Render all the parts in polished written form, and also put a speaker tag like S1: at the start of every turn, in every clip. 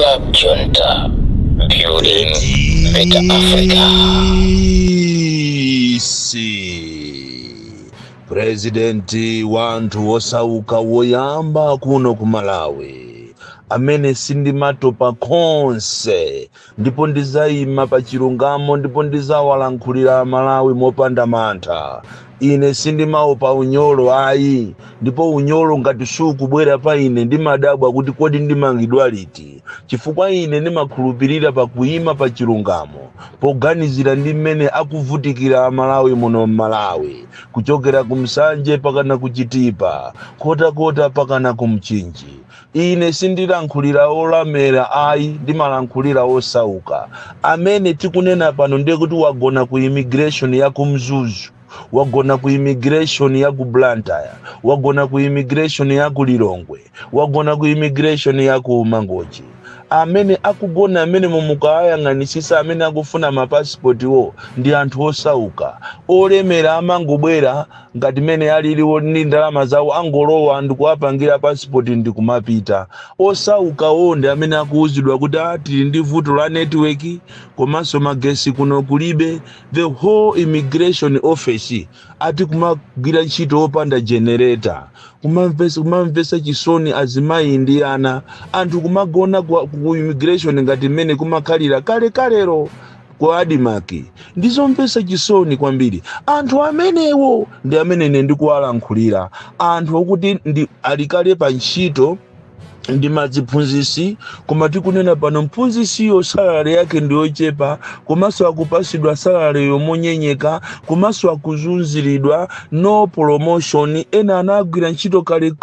S1: Club Junta, building better Africa.
S2: Presidenti wantu wosauka woyamba kuno ku Malawi amene sindimatopa konse ndipo ndizayima pa chilungamo ndipo ndizawalankhulira Malawi mopanda mantha. Ine sindimaopa unyolo ayi, ndipo unyolo ngati sukubwera pa ine ndimadabwa kuti kodi ndimangidwa liti, chifukwa ine ndimakhulupirira pa kuyima pa chilungamo poganizira ndi mmene akuvutikira Amalawi muno Malawi, kuchokera ku Msanje pakana ku Chitipa, kota pakana ku Mchinji. Ine sindilankhulira olamera ayi, ndimalankhulira osauka amene tikunena pano ndiye kuti wagona ku immigration ya ku Mzuzu, wagona ku immigration ya ku Blantyre, wagona ku immigration ya ku Lilongwe, wagona ku immigration ya ku Mangochi. Amene akugona amene mumukayang'anisisa amene akufuna mapasipoti wo ndi anthu osauka olemera amangobwera ngati mene aliliwo ndi ndalama zawo angolowa ndikuwapangira pasipoti ndikumapita. Osauka wo ndi amene akuuzidwa kuti ati ndi vuto la network komanso magesi kuno kulibe, the whole immigration office ati kumagwira ntchito opanda generator, kumamvesa chisoni azimayi ndi ana, anthu kumagona ku immigration ngati mene kumakhalira kalero kwa adimaki. Ndizomvesa chisoni kwambiri. Anthu amenewo ndi amene ine ndikuwalankhulira, anthu okuti ndi alikale pa ntchito ndi madziphunzisi, koma tikunena pano mphunzisiyo salary yake ndiyochepa, komanso akupasidwa salary yomonyenyeka, komanso akuzunziridwa, no promotion. Ena anagwira ntchito kale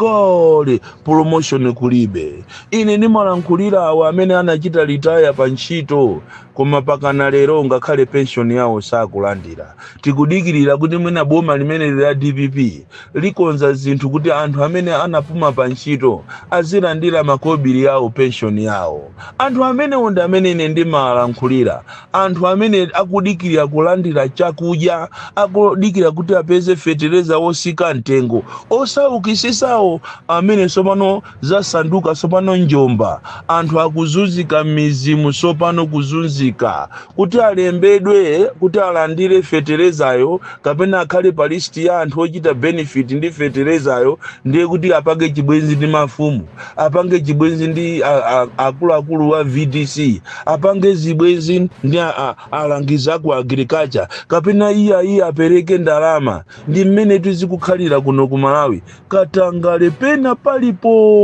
S2: promotion kulibe. Ine ndimalankhulira awo amene anachita retire pa ntchito koma pakana lero ngakhale pension yawo sakulandira. Tikudikirira kuti mwina boma limene la DPP likonza zinthu kuti anthu amene anapuma pa ntchito azilandira makobiri yawo pension yawo. Anthu amene onda amene ine ndimalankhulira, anthu amene akudikirira kulandira chakudya, akudikira kuti apeze fetereza wosika mtengo, osaukisisawo amene sopano zasanduka sopano njomba, anthu akuzunzika mizimu sopano kuzunzika kuti alembedwe kuti alandire feterezayo kapena akhale pa list ya anthu ochita benefit ndi feterezayo, ndiye kuti apange chibwenzi ndi mafumu, apange chibwenzi ndi akuluakulu wa VDC, apange zibwenzi ndi alangiza ku agriculture, kapena iya apereke ndalama. Ndi mmene tizikukhalira kuno ku Malawi, katangale pena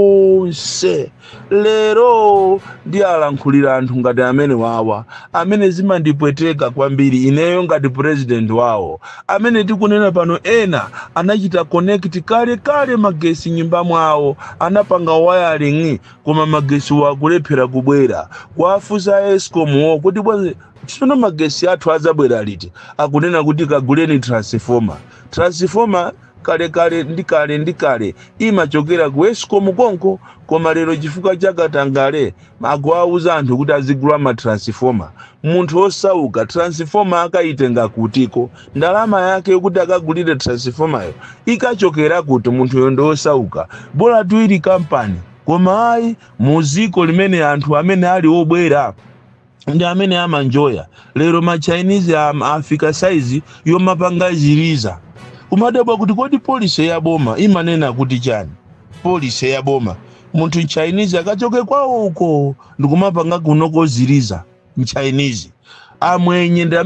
S2: paliponse. Lero ndi alankhulira anthu ngati amene wawa, amene zimandipweteka kwambiri ineyo ngati president wawo, amene tikunena pano ena anachita connect kale magesi nyumba mwawo, anapanga wiring koma magesi wakulephera kubwera. Kwafusa Eskom wo kuti bwanji tsono magesi athu azabwera liti, akunena kuti kaguleni transformer kale ndikale imachokera ku Eskom konko, koma lero chifukwa chakatangale akuwauza anthu kuti azigula ma transformer. Munthu osauka transformer akaitenga kutiko, ndalama yake yokuti akagulire transformer yo ikachokera kuti munthu yondo osauka, bola tuili kampani. Koma ayi muziko limene anthu amene ali obwera ndi amene amanjoya. Lero ma Chinese afika size yomapanga ziriza. Umadabwa kuti kodi police ya boma imanena kuti chani? Police ya boma munthu Chinese akachoke kwawo uko ndikumapanga kunoko ziriza Chinese. Amwenye ndi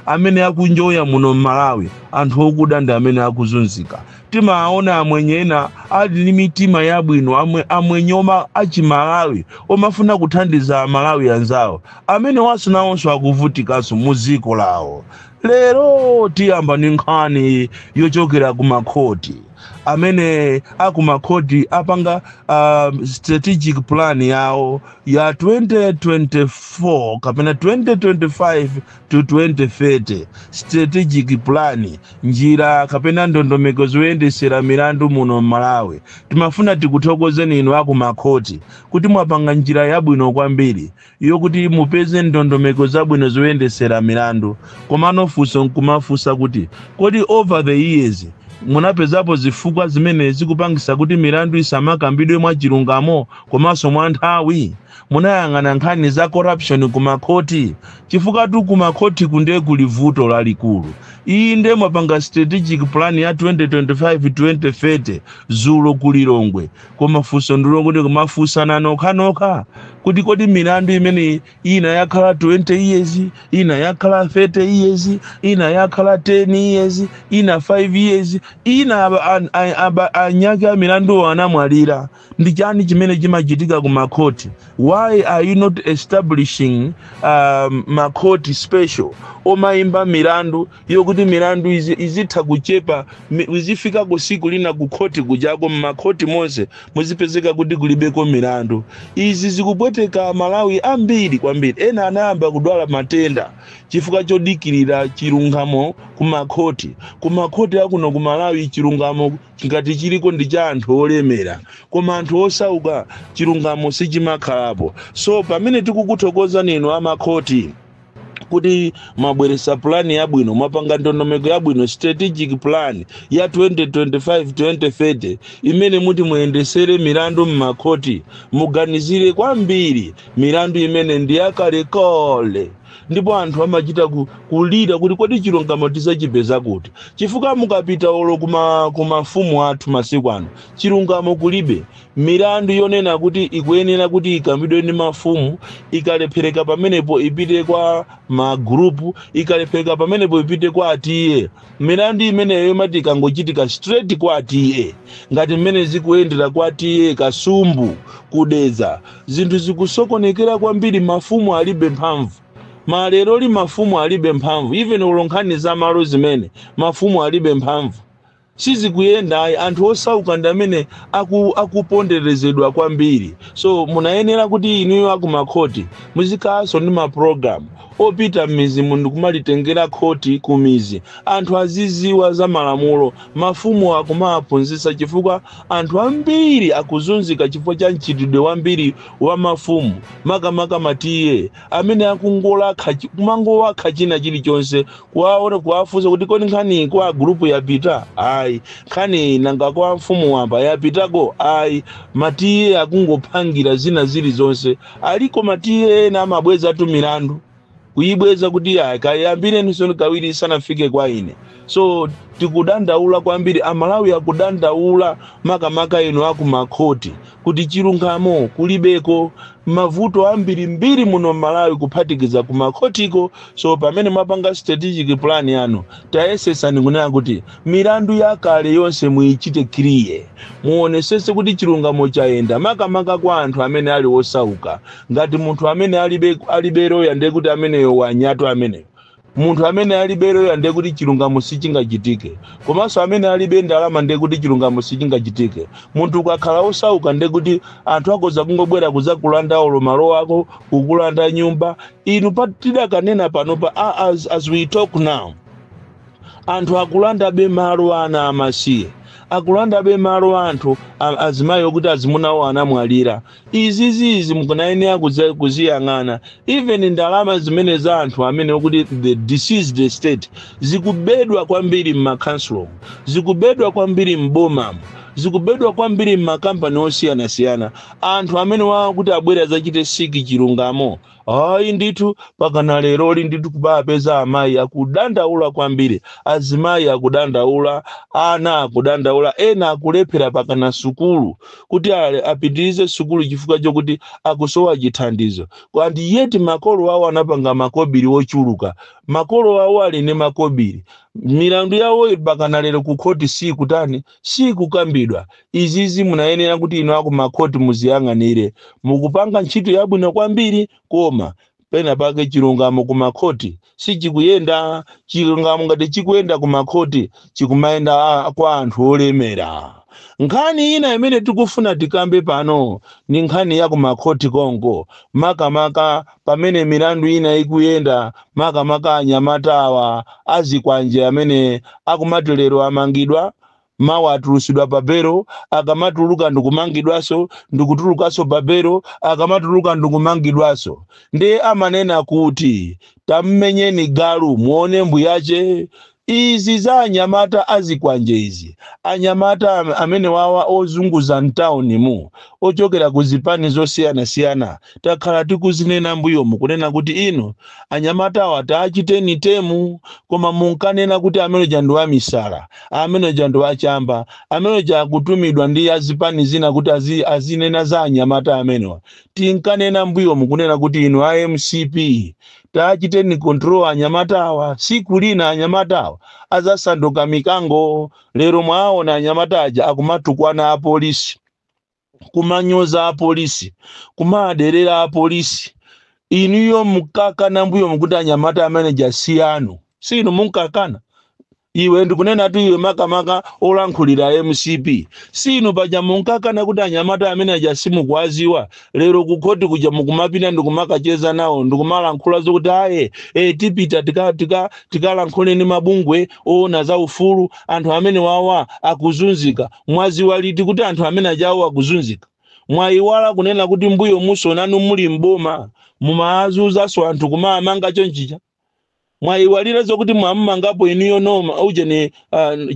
S2: amene akunjoya muno Malawi, anthu okuda ndi amene akuzunzika. Timaona amwenye ena ali ndi mitima yabwino, amwenye oma achimalawi omafuna kuthandiza Malawi anzawo, amene wasunawonso akuvutikanso muziko lawo. Lero tiyamba ndi nkhani yochokera ku makhoti, amene akumakhoti apanga strategic plan yawo ya 2024 kapena 2025 to 2030. Strategic plan, njira kapena ndondomeko zoyendesera milandu muno Malawi. Timafuna tikuthokozeni inu akumakhoti kuti mwapanga njira yabwino kwambiri yokuti mupeze ndondomeko zabwino zoyendesera milandu. Komano funso nkumafunsa kuti kodi over the years munapezapo zifukwa zimene zikupangisa kuti milandu isamakambidwe mwa chilungamo komanso mwa nthawi. Munayang'ana nkhani za corruption kumakhoti, chifukwa tu kumakhoti kunde kuli vuto lalikulu. Iyi nde mwapanga strategic plan ya 2025-2030 zulo kulilongwe, koma funso ndilo kuti kumafusana nokha kuti kodi milandu imene ina yakhala 20 years, ina yakhala 30 years, ina yakhala 10 years, ina 5 years, ina anyake a milandu anamwalira. Ndi chani chimene chimachitika kumakhoti? Why are you not establishing makhoti special omayimba milandu yokuti milandu izitha kuchepa, izifika kusiku lina kukhoti kujako mmakhoti monse muzipezeka kuti kulibeko milandu. Izi zikupweteka Malawi ambiri kwambiri. Ena anayamba kudwala matenda chifukwa chodikirira chilungamo kumakhoti. Kumakhoti akuno ku Malawi chilungamo ngati chiliko ndi cha anthu olemera, koma anthu osauka chilungamo sichimakhalapo. So pamene tikukuthokoza nino amakhoti kuti mabweresa plan yabwino, mwapanga ndondomeko yabwino, strategic plan ya 2025-2030 imene muti muyendesere milandu mmakhoti, muganizire kwambiri milandu imene ndi yakalekale. Ndipo anthu amachita kulira kuti kodi chilungamo tisachipeza kuti. Chifukwa mukapita olo kumafumu athu masiku ano, chilungamo kulibe. Milandu yonena kuti ikuyenera kuti ikambidwe ndi mafumu, ikalephereka pamenepo ipite kwa magrupu, ikalephereka pamenepo ipite kwa atiye. Milandu imeneyo imati ikangochitika straight kwa atiye, ngati mmene zikuyendera kwa atiye Kasumbu kudeza, zinthu zikusokonekera kwambiri. Mafumu alibe mphamvu. Malero li mafumu alibe mphamvu. Even ulonkhani za malo zimene mafumu alibe mphamvu. Sizikuyenda. Anthu osauka ndi amene akuponderezedwa kwambiri. So munayenera kuti inuyo akumakhoti muzikaso ndi maprogram opita mizi mundu kumalitengera khoti kumizi. Anthu aziziwa za malamulo, mafumu akumaphunzitsa, chifukwa anthu ambiri akuzunzika chifukwa cha mchitidwe wambiri wa mafumu, makamaka matiye amene akungola kumangowakha china chilichonse, kuwaona kuwafunsa kuti kodi nkhani kwa grupu yapita, ayi nkhani nanga kwa mfumu wamba yapitako, ayi. Matiye akungopangira zina zilizonse. Aliko matiye ena amabweza tu milandu kuyibweza kuti kayambire nisoni kawiri sanafike kwa ine. So tikudandaula kwambiri. Amalawi akudandaula makamaka ino akumakhoti kuti chilungamo kulibeko. Mavuto ambiri mbiri muno Malawi kuphatikiza kumakhotiko. So pamene mwapanga strategic plan yanu, tayesesa kunena kuti milandu yakale yonse muichite clear, muonesese kuti chilungamo chaenda makamaka kwa anthu amene ali osauka. Ngati munthu amene alibe roya ndiye kuti ameneyo wanyato ameneyo. Munthu amene alibe roya ndiye kuti chilungamo sichingachitike. Komanso amene alibe ndalama ndiye kuti chilungamo sichingachitike. Munthu ukakhala osauka ndiye kuti anthu akoza kungobwera kuzakulanda olo malo ako, kukulanda nyumba. Inu patidakanena panopa as we talk now, anthu akulanda be malo ana amasiye, akulanda be malo anthu azimayi okuti azimunawo anamwalira. Izizi mukunayenera kuziyang'ana. Even ndalama zimene za anthu amene okuti the deceased state zikubedwa kwambiri m'makansulo, zikubedwa kwambiri m'boma, zikubedwa kwambiri m'makampani osiyana-siyana. Anthu amene wakuti abwera zachite siki chilungamo, ayi ndithu pakana lero ndithu kupapeza amayi akudandaula kwambiri, azimayi akudandaula, ana akudandaula, ena akulephera pakana sukulu kuti apitirize sukulu chifukwa chokuti akusowa chithandizo. Kandi yeti makolo awo anapanga makobiri ochuluka, makolo awo ali ne makobiri. Milandu yawo pakana lero kukhoti si kukambidwa. Izizi munayenera kuti ino akumakhoti muziyang'anire. Mukupanga ntchito yabwino kwambiri, koma pena pake chilungamo kumakhoti sichikuyenda. Chilungamo ngati chikuyenda kumakhoti chikumayenda kwa anthu olemera. Nkhani ina imene tikufuna tikambe pano ni nkhani ya kumakhoti kongo, makamaka pamene milandu ina ikuyenda, makamaka anyamatawa azikwanje amene akumatolero amangidwa, mawa atulusidwa babero, akamatuluka ndikumangidwaso, ndikutulukaso babero, akamatuluka ndikumangidwaso. Nde amanena kuti tammenyeni galu muone mbuyache, izi za anyamata azikwanje izi anyamata amene wawa ozunguza mtauni mu ochokera kuzipani zosiyana takhala tikuzinena mbuyomu kunena kuti ino anyamata awa taachiteni temu koma munkanena kuti ameneja ndi wamisala ameneja ndi wachamba ameneja akutumidwa ndi azipani zina kuti azinena za anyamata amenewa tinkanena mbuyomu kunena kuti ino AMCP taachiteni control anyamata awa siku lina anyamata awa azasanduka mikango lero mwaona anyamata aja akumatukwana apolisi kumanyoza apolisi kumaderera apolisi inuyo mukakana mbuyo mukuti anyamata ameneja siyanu sino munkakana iwe ndikunena tu iwe makamaka olankhulira MCP sino paja munkakana kuti anyamata ameneja simukwaziwa lero kukhoti kuja mukumapita ndikumakacheza nawo ndikumalankhula zokuti aye tipita tikalankhule ni mabungwe ona za ufulu anthu amene wawa akuzunzika mwaziwa liti kuti anthu amene ajawo akuzunzika mwayiwala kunena kuti mbuyo muso nanu muli mboma mumazuza so anthu kumamanga chonchicha mwayiwalira zokuti mwamangapo iniyo noma uje ni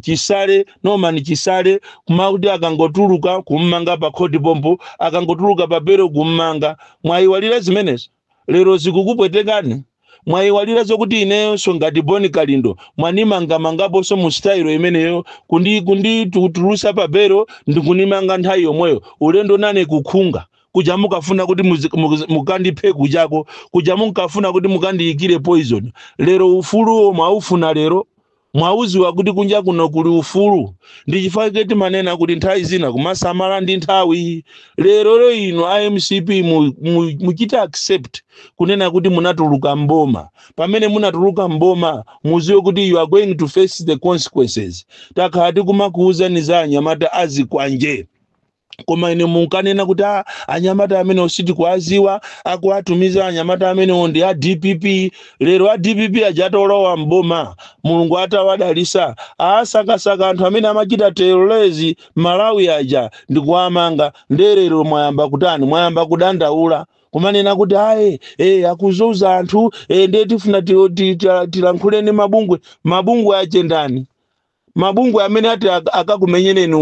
S2: chisale noma ni chisale kumakuti akangotuluka kummanga pa khoti pompo akangotuluka pa bero kummanga mwayiwalira zimenezo lero zikukupwetekani mwayiwalira zokuti ineyo so ngati Boni Kalindo mwanimanga mangapo so mu style imeneyo kundi tutulusa pa bero ndikunimanga nthawi yomweyo ulendo nane kukhunga kuja mukafuna kuti mukandiphe kujako kuja mukafuna kuti mukandiyikire poison lero ufulu mwaufuna lero mwauziwa kuti kunja kuno kuli ufulu ndichifukwa kuti manena kuti nthawi zina kumasamala ndi nthawi lero ino AMCP muchita accept kunena kuti munatuluka mboma pamene munatuluka mboma muziwe kuti you are going to face the consequences takati kumakuuzani za anyamata azikwanje koma ine munkanena kuti anyamata amene ositi kwaziwa akuatumiza anyamata amene ndi a DPP lero a DPP ajatolowa mboma mulungu atawadalisa asakasaka anthu amene amachita terrorizi Malawi aja ndikuamanga nderero mwayamba kutani mwayamba kudandaula kumanena kuti akuzuza anthu ndiye tifuna tilankhuleni mabungwe achendani mabungwe amene ati akakumenyereni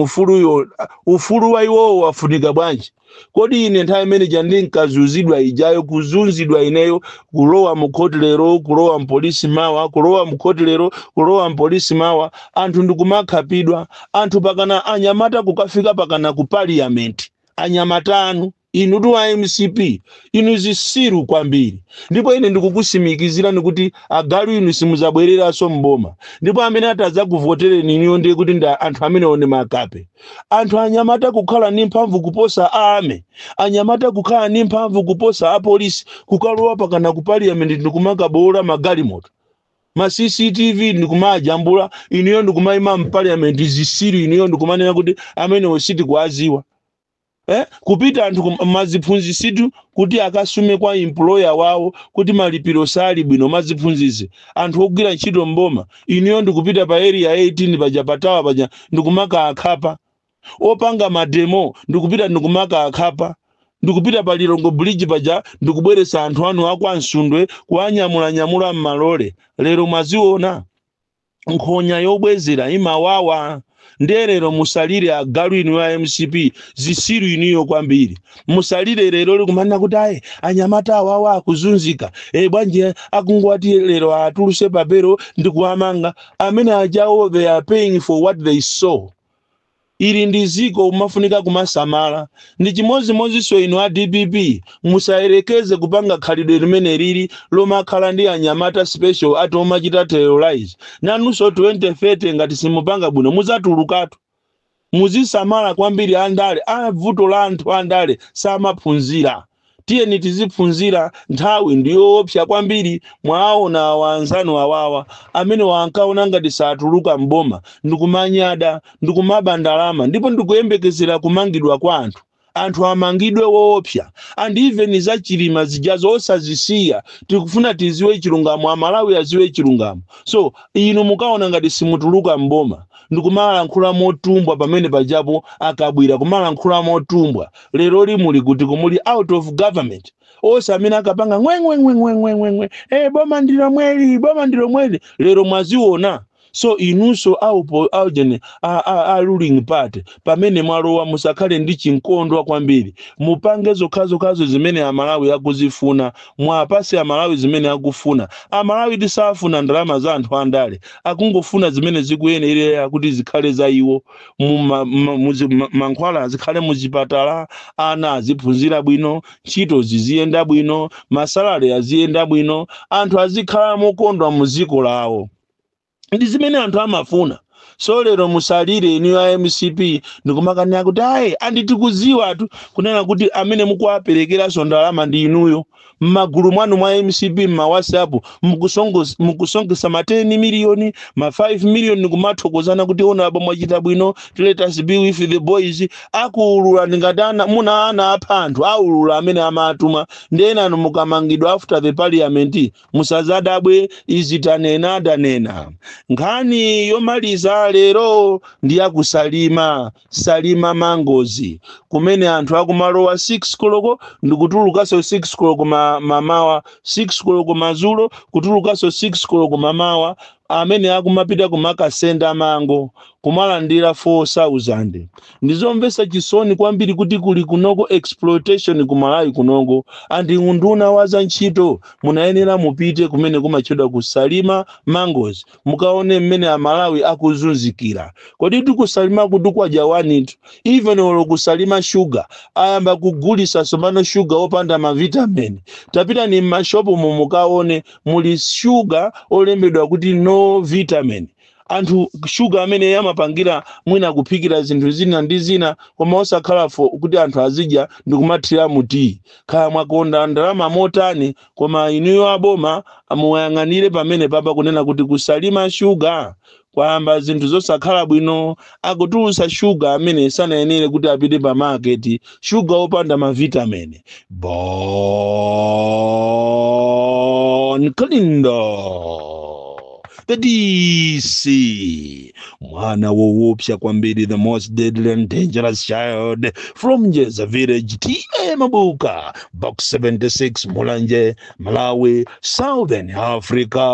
S2: ufulu wa iwo wafunika bwanji kodi ine nthawi imene jandikazuzidwa ijayo kuzunzidwa ineyo kulowa mukhoti lero kulowa mpolisi mawa kulowa mukhoti lero kulowa mpolisi mawa anthu ndikumakhapidwa anthu pakana anyamata kukafika pakana ku parliament anyamata anu inu tu AMCP inu zisiru kwambiri ndipo ine ndikukusimikizira nikuti agalu inu simuzabwerera so mboma ndipo amene ataza kuvotereni iniyo ndiye kuti nda anthu amene one makape anthu anyamata kukhala ni mphamvu kuposa ame anyamata kukhala ni mphamvu kuposa apolisi kukalowa pakana ku parliament ndikumakabola magalimoto ma CCTV ndikumajambula iniyo ndikumayima mu parliament zisiru iniyo ndikumanena kuti amene ositi kwaziwa kupita anthu maziphunzisitu kuti akasume kwa employer wawo kuti malipiro sali bwino maziphunzise anthu ogwira ntchito mboma iniyo ndikupita pa area 18 paja patawa paja ndikumaka akhapa opanga mademo ndikupita ndikumaka akhapa ndikupita pa Lilongo bridge paja ndikubweresa anthu anu akwa Nsundwe kuanyamula mmalole lero mwaziona nkhonya yobwezera imawawa nderero musalire agalu inu ya MCP zisiru iniyo kwambiri musalire lero likumana kuti anyamata awawa akuzunzika bwanji akungwati lero atuluse papero ndikuamanga amene ajawo they are paying for what they saw ili ndiziko umafunika kumasamala ndi chimodzimodzi so inu a DPP musayerekeze kupanga khalidwe limene lili lomakhala ndi anyamata special ati omachita terrorize nanunso 2030 ngati simupanga bwino muzatulukatu muzisamala kwambiri andale vuto la anthu andale samaphunzira tiyeni tiziphunzira nthawi ndiyoopsa kwambiri mwaona wanzanu awawa amene wankaona ngati satuluka mboma ndikumanyada ndikumabandalama ndipo ndikuyembekezera kumangidwa kwa anthu amangidwe woopsa and even za chilima zijazo osazisiya tikufuna tiziwe chilungamo amalawi aziwe chilungamo so inu mukaona ngati simutuluka mboma ndikumalankhula motumbwa pamene pajapo akabwira kumalankhula motumbwa lero limuli kuti kumuli out of government osamina akapanga ngwe boma ndilo mweli lero mwaziona So inunso au jene a ruling party pamene mwalowa musakhale ndi chinkondwa kwambiri, mupange zokhazo zimene amalawi akuzifuna, mwapase amalawi zimene akufuna. Amalawi tisafuna ndalama za anthu andale, akungofuna zimene zikuyenera kuti zikhale za iwo. Mankhwala azikhale muzipatala, ana aziphunzira bwino, ntchito ziziyenda bwino, masalari aziyenda bwino, anthu azikhala mokondwa muziko lawo. Ndi zimene anthu amafuna. So lero musalire inu ya MCP ndikumakanya kuti ayi anditikuziwa atu kunena kuti amene mukuwaperekera ndalama ndi inuyo. Mmagulu mwanu mwa MCP mma WhatsApp mukusongesa ma 10 million ma 5 million nikumathokozana kuti ona abo mwachita bwino, let us be with the boys. Akuulula ndingatana muna ana apanthu aulula amene amatuma ndena mukamangidwa after the parliament musazadabwe izitanena danena. Nkhani yomaliza lero ndi yakusalima Salima Mangozi kumene anthu akumalowa 6 koloko ndikutulukaso 6 koloko mamawa, 6 koloko mazulo kutulukaso 6 koloko mamawa, amene akumapita kumakasenda mango kumalandira 4,000. Ndizomvesa chisoni kwambiri kuti kuli kunoko exploitation kumalawi kunoko. Andi unduna waza ntchito munayenera mupite kumene kumachedwa ku Salima Mangozi mukaone mmene amalawi akuzunzikira. Kodi tikusalima kudukwa jawanitu even olo kusalima sugar ayamba kugulisa somano sugar opanda mavitamin. Tapita ni mashopu mukaone muli sugar olembedwa kuti no vitamin. Anthu sugar amene yamapangira mwina kuphikira zinthu zina ndi zina koma osakhala kuti anthu azidya ndikumathira muti. Kaya mwakonda ndalama motani koma inuyo aboma amuyang'anire pamene papa kunena kuti kusalima sugar kwamba zinthu zosakhala bwino. Akutulusa sugar amene sanayenere kuti apite pa market, sugar opanda ma vitamin. Bon Klindo the DC mwana woupsha kwambiri, the most deadly and dangerous child from Jeza village, T.A. Mabuka, box 76, Mulanje, Malawi, Southern Africa.